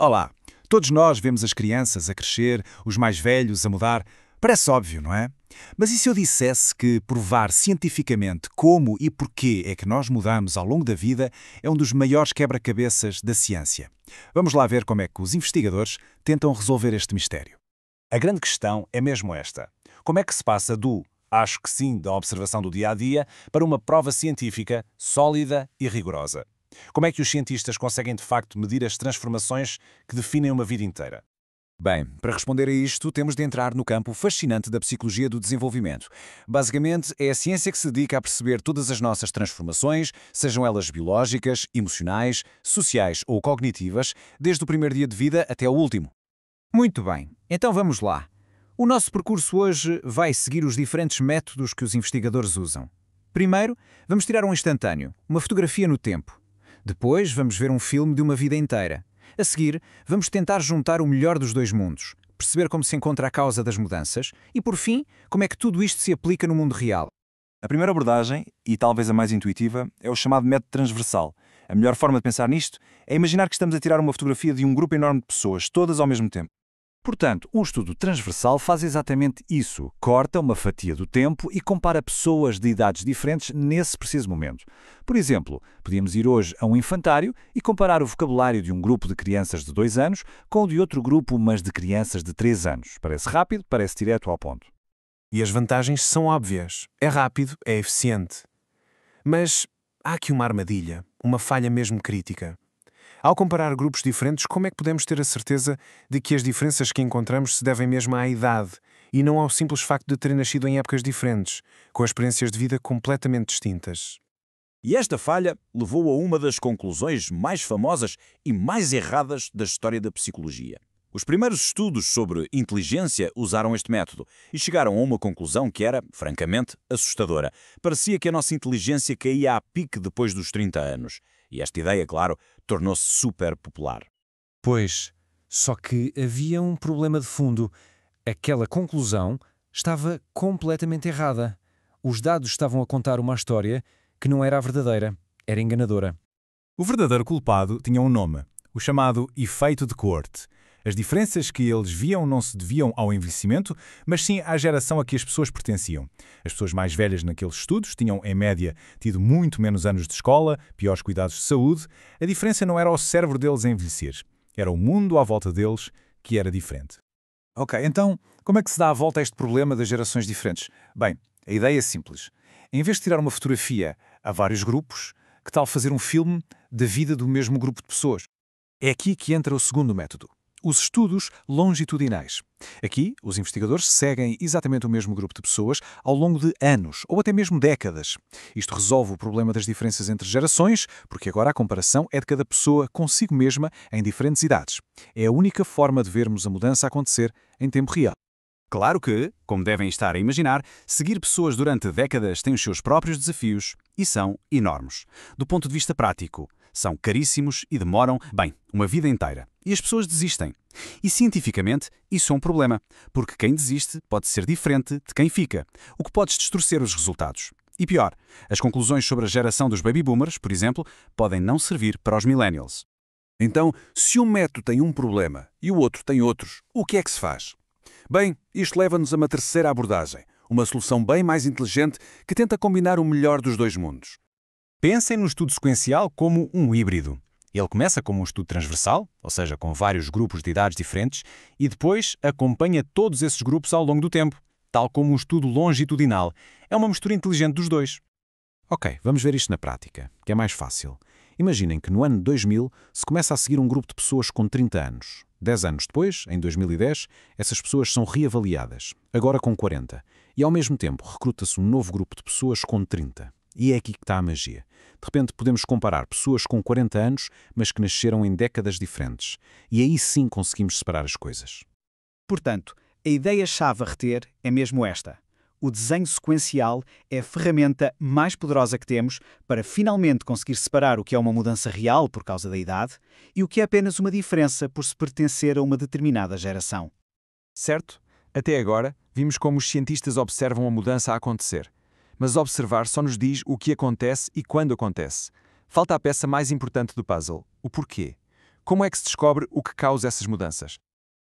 Olá, todos nós vemos as crianças a crescer, os mais velhos a mudar. Parece óbvio, não é? Mas e se eu dissesse que provar cientificamente como e porquê é que nós mudamos ao longo da vida é um dos maiores quebra-cabeças da ciência? Vamos lá ver como é que os investigadores tentam resolver este mistério. A grande questão é mesmo esta. Como é que se passa do acho que sim da observação do dia-a-dia para uma prova científica sólida e rigorosa? Como é que os cientistas conseguem de facto medir as transformações que definem uma vida inteira? Bem, para responder a isto, temos de entrar no campo fascinante da psicologia do desenvolvimento. Basicamente, é a ciência que se dedica a perceber todas as nossas transformações, sejam elas biológicas, emocionais, sociais ou cognitivas, desde o primeiro dia de vida até o último. Muito bem, então vamos lá. O nosso percurso hoje vai seguir os diferentes métodos que os investigadores usam. Primeiro, vamos tirar um instantâneo, uma fotografia no tempo. Depois, vamos ver um filme de uma vida inteira. A seguir, vamos tentar juntar o melhor dos dois mundos, perceber como se encontra a causa das mudanças e, por fim, como é que tudo isto se aplica no mundo real. A primeira abordagem, e talvez a mais intuitiva, é o chamado método transversal. A melhor forma de pensar nisto é imaginar que estamos a tirar uma fotografia de um grupo enorme de pessoas, todas ao mesmo tempo. Portanto, um estudo transversal faz exatamente isso. Corta uma fatia do tempo e compara pessoas de idades diferentes nesse preciso momento. Por exemplo, podíamos ir hoje a um infantário e comparar o vocabulário de um grupo de crianças de 2 anos com o de outro grupo, mas de crianças de 3 anos. Parece rápido, parece direto ao ponto. E as vantagens são óbvias. É rápido, é eficiente. Mas há aqui uma armadilha, uma falha mesmo crítica. Ao comparar grupos diferentes, como é que podemos ter a certeza de que as diferenças que encontramos se devem mesmo à idade e não ao simples facto de terem nascido em épocas diferentes, com experiências de vida completamente distintas? E esta falha levou a uma das conclusões mais famosas e mais erradas da história da psicologia. Os primeiros estudos sobre inteligência usaram este método e chegaram a uma conclusão que era, francamente, assustadora. Parecia que a nossa inteligência caía a pique depois dos 30 anos. E esta ideia, claro, tornou-se super popular. Pois, só que havia um problema de fundo. Aquela conclusão estava completamente errada. Os dados estavam a contar uma história que não era a verdadeira, era enganadora. O verdadeiro culpado tinha um nome, o chamado efeito de coorte. As diferenças que eles viam não se deviam ao envelhecimento, mas sim à geração a que as pessoas pertenciam. As pessoas mais velhas naqueles estudos tinham, em média, tido muito menos anos de escola, piores cuidados de saúde. A diferença não era o cérebro deles a envelhecer. Era o mundo à volta deles que era diferente. Ok, então, como é que se dá a volta a este problema das gerações diferentes? Bem, a ideia é simples. Em vez de tirar uma fotografia a vários grupos, que tal fazer um filme da vida do mesmo grupo de pessoas? É aqui que entra o segundo método. Os estudos longitudinais. Aqui, os investigadores seguem exatamente o mesmo grupo de pessoas ao longo de anos ou até mesmo décadas. Isto resolve o problema das diferenças entre gerações, porque agora a comparação é de cada pessoa consigo mesma em diferentes idades. É a única forma de vermos a mudança acontecer em tempo real. Claro que, como devem estar a imaginar, seguir pessoas durante décadas tem os seus próprios desafios e são enormes. Do ponto de vista prático, são caríssimos e demoram, uma vida inteira. E as pessoas desistem. E cientificamente, isso é um problema, porque quem desiste pode ser diferente de quem fica, o que pode distorcer os resultados. E pior, as conclusões sobre a geração dos baby boomers, por exemplo, podem não servir para os millennials. Então, se um método tem um problema e o outro tem outros, o que é que se faz? Bem, isto leva-nos a uma terceira abordagem, uma solução bem mais inteligente que tenta combinar o melhor dos dois mundos. Pensem no estudo sequencial como um híbrido. Ele começa como um estudo transversal, ou seja, com vários grupos de idades diferentes, e depois acompanha todos esses grupos ao longo do tempo, tal como um estudo longitudinal. É uma mistura inteligente dos dois. Ok, vamos ver isto na prática, que é mais fácil. Imaginem que no ano 2000 se começa a seguir um grupo de pessoas com 30 anos. 10 anos depois, em 2010, essas pessoas são reavaliadas, agora com 40. E ao mesmo tempo recruta-se um novo grupo de pessoas com 30. E é aqui que está a magia. De repente podemos comparar pessoas com 40 anos, mas que nasceram em décadas diferentes. E aí sim conseguimos separar as coisas. Portanto, a ideia-chave a reter é mesmo esta. O desenho sequencial é a ferramenta mais poderosa que temos para finalmente conseguir separar o que é uma mudança real por causa da idade e o que é apenas uma diferença por se pertencer a uma determinada geração. Certo? Até agora, vimos como os cientistas observam a mudança a acontecer. Mas observar só nos diz o que acontece e quando acontece. Falta a peça mais importante do puzzle, o porquê. Como é que se descobre o que causa essas mudanças?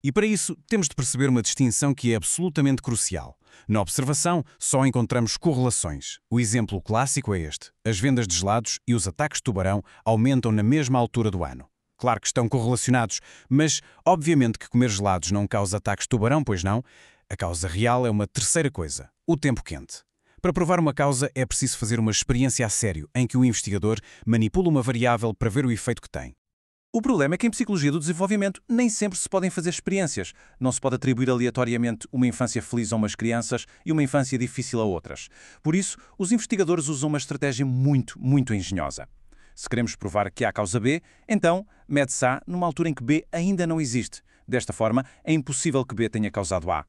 E para isso, temos de perceber uma distinção que é absolutamente crucial. Na observação, só encontramos correlações. O exemplo clássico é este. As vendas de gelados e os ataques de tubarão aumentam na mesma altura do ano. Claro que estão correlacionados, mas obviamente que comer gelados não causa ataques de tubarão, pois não? A causa real é uma terceira coisa, o tempo quente. Para provar uma causa é preciso fazer uma experiência a sério, em que o investigador manipula uma variável para ver o efeito que tem. O problema é que em psicologia do desenvolvimento nem sempre se podem fazer experiências. Não se pode atribuir aleatoriamente uma infância feliz a umas crianças e uma infância difícil a outras. Por isso, os investigadores usam uma estratégia muito engenhosa. Se queremos provar que há causa B, então mede-se A numa altura em que B ainda não existe. Desta forma, é impossível que B tenha causado A.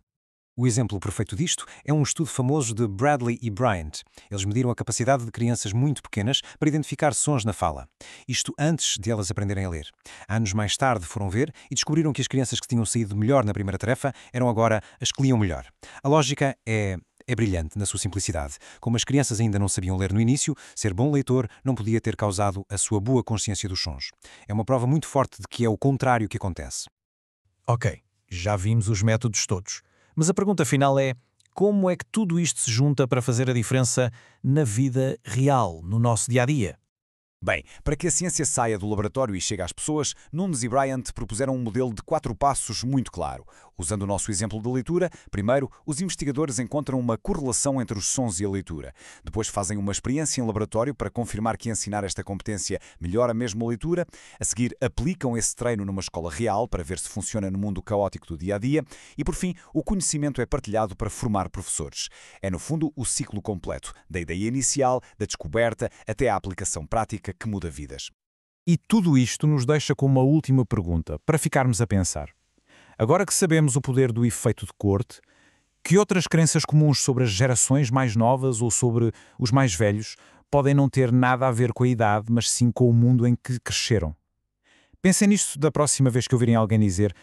O exemplo perfeito disto é um estudo famoso de Bradley e Bryant. Eles mediram a capacidade de crianças muito pequenas para identificar sons na fala. Isto antes de elas aprenderem a ler. Anos mais tarde foram ver e descobriram que as crianças que tinham saído melhor na primeira tarefa eram agora as que liam melhor. A lógica é brilhante na sua simplicidade. Como as crianças ainda não sabiam ler no início, ser bom leitor não podia ter causado a sua boa consciência dos sons. É uma prova muito forte de que é o contrário que acontece. Ok, já vimos os métodos todos. Mas a pergunta final é: como é que tudo isto se junta para fazer a diferença na vida real, no nosso dia-a-dia? Bem, para que a ciência saia do laboratório e chegue às pessoas, Nunes e Bryant propuseram um modelo de 4 passos muito claro. Usando o nosso exemplo de leitura, primeiro, os investigadores encontram uma correlação entre os sons e a leitura. Depois fazem uma experiência em laboratório para confirmar que ensinar esta competência melhora mesmo a leitura. A seguir, aplicam esse treino numa escola real para ver se funciona no mundo caótico do dia-a-dia. E, por fim, o conhecimento é partilhado para formar professores. É, no fundo, o ciclo completo, da ideia inicial, da descoberta, até à aplicação prática que muda vidas. E tudo isto nos deixa com uma última pergunta, para ficarmos a pensar. Agora que sabemos o poder do efeito de corte, que outras crenças comuns sobre as gerações mais novas ou sobre os mais velhos podem não ter nada a ver com a idade, mas sim com o mundo em que cresceram? Pensem nisto da próxima vez que ouvirem alguém dizer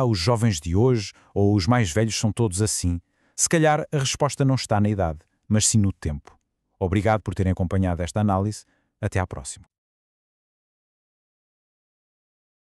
os jovens de hoje ou os mais velhos são todos assim. Se calhar a resposta não está na idade, mas sim no tempo. Obrigado por terem acompanhado esta análise. Até à próxima.